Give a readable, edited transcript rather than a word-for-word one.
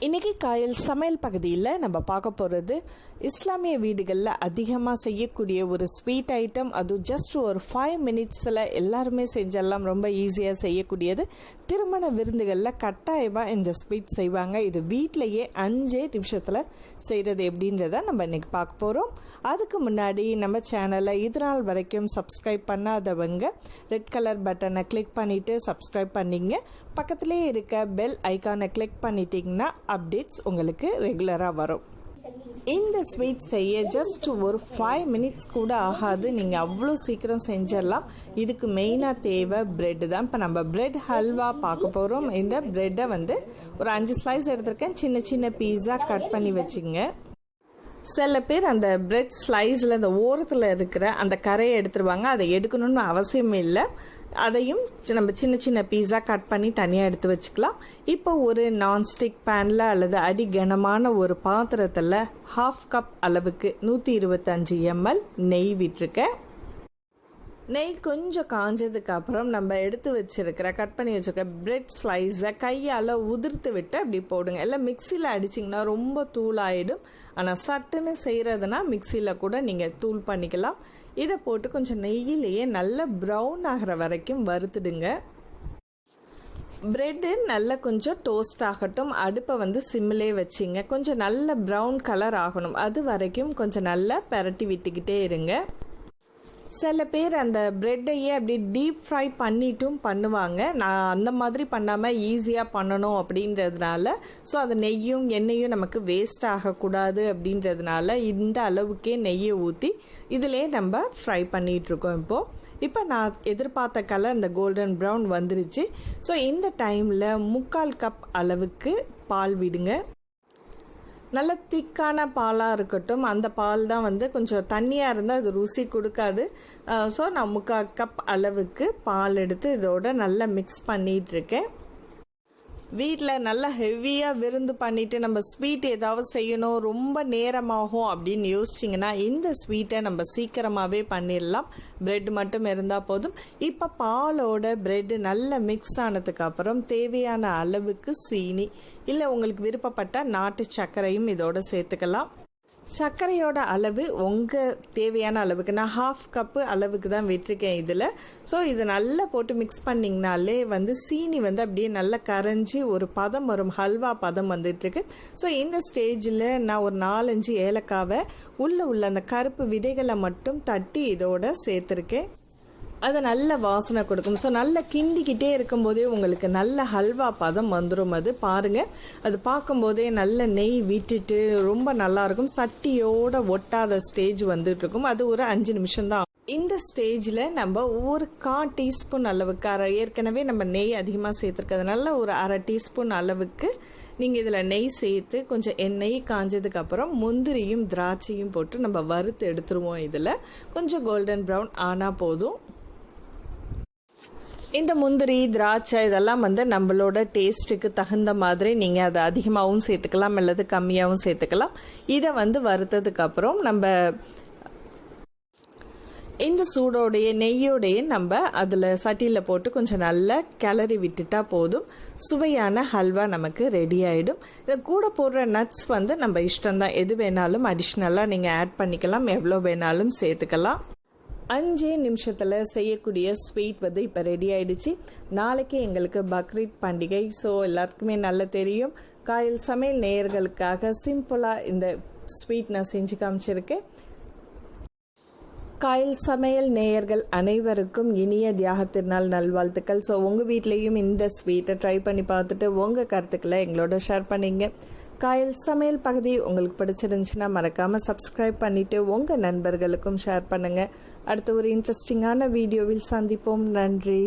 இன்றைக்கி காயல் சமையல் பகுதியில் நம்ம பார்க்க போகிறது இஸ்லாமிய வீடுகளில் அதிகமாக செய்யக்கூடிய ஒரு ஸ்வீட் ஐட்டம். அதுவும் ஜஸ்ட் ஒரு 5 மினிட்ஸில் எல்லாருமே செஞ்செல்லாம் ரொம்ப ஈஸியாக செய்யக்கூடியது. திருமண விருந்துகளில் கட்டாயமாக இந்த ஸ்வீட் செய்வாங்க. இது வீட்டிலையே 5 நிமிஷத்தில் செய்கிறது எப்படின்றத நம்ம இன்றைக்கி பார்க்க போகிறோம். அதுக்கு முன்னாடி நம்ம சேனலை இது நாள் வரைக்கும் சப்ஸ்கிரைப் பண்ணாதவங்க ரெட் கலர் பட்டனை கிளிக் பண்ணிவிட்டு சப்ஸ்கிரைப் பண்ணிங்க. பக்கத்துலேயே இருக்க பெல் ஐக்கானை கிளிக் பண்ணிட்டீங்கன்னா அப்டேட்ஸ் உங்களுக்கு ரெகுலராக வரும். இந்த ஸ்வீட் செய்ய ஜஸ்ட் ஒரு 5 மினிட்ஸ் கூட ஆகாது. நீங்கள் அவ்வளோ சீக்கிரம் செஞ்சிடலாம். இதுக்கு மெயினாக தேவை ப்ரெட்டு தான். இப்போ நம்ம ப்ரெட் ஹல்வா பார்க்க போகிறோம். இந்த ப்ரெட்டை ஒரு 5 ஸ்லைஸ் எடுத்திருக்கேன். சின்ன சின்ன பீஸாக கட் பண்ணி வச்சுங்க. சில பேர் அந்த பிரெட் ஸ்லைஸில் அந்த ஓரத்தில் இருக்கிற அந்த கரையை எடுத்துருவாங்க. அதை எடுக்கணும்னு அவசியம் இல்லை. அதையும் நம்ம சின்ன சின்ன பீஸா கட் பண்ணி தனியாக எடுத்து வச்சுக்கலாம். இப்போ ஒரு நான்ஸ்டிக் பேனில் அல்லது அடி கனமான ஒரு பாத்திரத்தில் 1/2 கப் அளவுக்கு 125 ml நெய் விட்டுருக்கேன். நெய் கொஞ்சம் காஞ்சதுக்கு அப்புறம் நம்ம எடுத்து வச்சுருக்கிற கட் பண்ணி வச்சுருக்க பிரெட் ஸ்லைஸை கையால் உதிர்த்து விட்டு அப்படி போடுங்க. எல்லாம் மிக்சியில் அடிச்சிங்கன்னா ரொம்ப தூளாகிடும். ஆனால் சட்டுன்னு செய்கிறதுனா மிக்சியில் கூட நீங்கள் தூள் பண்ணிக்கலாம். இதை போட்டு கொஞ்சம் நெய்யிலேயே நல்லா ப்ரௌன் ஆகிற வரைக்கும் வறுத்துடுங்க. ப்ரெட்டு நல்லா கொஞ்சம் டோஸ்ட் ஆகட்டும். அடுப்பை சிம்மிலே வச்சிங்க. கொஞ்சம் நல்ல ப்ரௌன் கலர் ஆகணும். அது வரைக்கும் கொஞ்சம் நல்லா பரட்டி விட்டுக்கிட்டே இருங்க. சில பேர் அந்த ப்ரெட்டையே அப்படி டீப் ஃப்ரை பண்ணிட்டும் பண்ணுவாங்க. நான் அந்த மாதிரி பண்ணாமல் ஈஸியாக பண்ணணும் அப்படின்றதுனால, ஸோ அந்த நெய்யும் எண்ணெயும் நமக்கு வேஸ்ட் ஆகக்கூடாது அப்படின்றதுனால இந்த அளவுக்கே நெய்யை ஊற்றி இதிலே நம்ம ஃப்ரை பண்ணிகிட்ருக்கோம். இப்போ நான் எதிர்பார்த்த கலர் இந்த கோல்டன் ப்ரௌன் வந்துருச்சு. ஸோ இந்த டைமில் 3/4 கப் அளவுக்கு பால் விடுங்க. நல்ல திக்கான பாலாக இருக்கட்டும். அந்த பால் தான் கொஞ்சம் தண்ணியாக இருந்தால் அது ருசி கொடுக்காது. ஸோ நான் 3/4 கப் அளவுக்கு பால் எடுத்து இதோட நல்லா மிக்ஸ் பண்ணிகிட்ருக்கேன். வீட்டில் நல்லா ஹெவியாக விருந்து பண்ணிவிட்டு நம்ம ஸ்வீட் ஏதாவது செய்யணும், ரொம்ப நேரமாகும் அப்படின்னு யோசிச்சிங்கன்னா இந்த ஸ்வீட்டை நம்ம சீக்கிரமாகவே பண்ணிடலாம். ப்ரெட் மட்டும் இருந்தால் போதும். இப்போ பாலோட ப்ரெட்டு நல்லா மிக்ஸ் ஆனதுக்கப்புறம் தேவையான அளவுக்கு சீனி, இல்லை உங்களுக்கு விருப்பப்பட்ட நாட்டு சர்க்கரையும் இதோட சேர்த்துக்கலாம். சர்க்கரையோட அளவு உங்கள் தேவையான அளவுக்கு, நான் 1/2 கப்பு அளவுக்கு தான் விட்டுருக்கேன் இதில். ஸோ இதை நல்லா போட்டு மிக்ஸ் பண்ணிங்கனாலே சீனி அப்படியே நல்லா கரைஞ்சி ஒரு பதம் வரும், ஹல்வா பதம் வந்துட்டுருக்கு. ஸோ இந்த ஸ்டேஜில் நான் ஒரு 4-5 ஏலக்காவை உள்ள அந்த கருப்பு விதைகளை மட்டும் தட்டி இதோட சேர்த்துருக்கேன். அது நல்ல வாசனை கொடுக்கும். ஸோ நல்லா கிண்டிக்கிட்டே இருக்கும்போதே உங்களுக்கு நல்ல ஹல்வா பதம் வந்துடும். அது பாருங்கள், அது பார்க்கும்போதே நல்ல நெய் விட்டுட்டு ரொம்ப நல்லாயிருக்கும். சட்டியோட ஒட்டாத ஸ்டேஜ் வந்துட்டுருக்கும். அது ஒரு 5 நிமிஷம்தான். இந்த ஸ்டேஜில் நம்ம ஒரு 1/4 டீஸ்பூன் அளவுக்கு, ஏற்கனவே நம்ம நெய் அதிகமாக சேர்த்துருக்கிறதுனால ஒரு 1/2 டீஸ்பூன் அளவுக்கு நீங்கள் இதில் நெய் சேர்த்து கொஞ்சம் எண்ணெய் காஞ்சதுக்கப்புறம் முந்திரியும் திராட்சையும் போட்டு நம்ம வறுத்து எடுத்துருவோம். இதில் கொஞ்சம் கோல்டன் ப்ரௌன் ஆனால் போதும். இந்த முந்திரி திராட்சை இதெல்லாம் நம்மளோட டேஸ்ட்டுக்கு தகுந்த மாதிரி நீங்கள் அதை அதிகமாகவும் சேர்த்துக்கலாம் அல்லது கம்மியாகவும் சேர்த்துக்கலாம். இதை வறுத்ததுக்கப்புறம் நம்ம இந்த சூடோடைய நெய்யோடைய நம்ம அதில் சட்டியில் போட்டு கொஞ்சம் நல்லா கிளறி விட்டுட்டா போதும். சுவையான ஹல்வா நமக்கு ரெடி ஆகிடும். இதை கூட போடுற நட்ஸ் நம்ம இஷ்டம்தான். எது வேணாலும் அடிஷ்னலாக நீங்கள் ஆட் பண்ணிக்கலாம், எவ்வளோ வேணாலும் சேர்த்துக்கலாம். 5 நிமிஷத்தில் செய்யக்கூடிய ஸ்வீட் இப்போ ரெடி ஆகிடுச்சு. நாளைக்கு எங்களுக்கு பக்ரீத் பண்டிகை. ஸோ எல்லாருக்குமே நல்லா தெரியும். காயல் சமையல் நேயர்களுக்காக சிம்பிளாக இந்த ஸ்வீட் நான் செஞ்சு காமிச்சிருக்கேன். காயல் சமையல் நேயர்கள் அனைவருக்கும் இனிய தியாக திருநாள் நல்வாழ்த்துக்கள். ஸோ உங்கள் வீட்லேயும் இந்த ஸ்வீட்டை ட்ரை பண்ணி பார்த்துட்டு உங்கள் கருத்துக்களை எங்களோட ஷேர் பண்ணிங்க. காயல் சமையல் பகுதி உங்களுக்கு பிடிச்சிருந்துச்சுன்னா மறக்காமல் சப்ஸ்கிரைப் பண்ணிவிட்டு உங்கள் நண்பர்களுக்கும் ஷேர் பண்ணுங்கள். அடுத்த ஒரு இன்ட்ரெஸ்டிங்கான வீடியோவில் சந்திப்போம். நன்றி.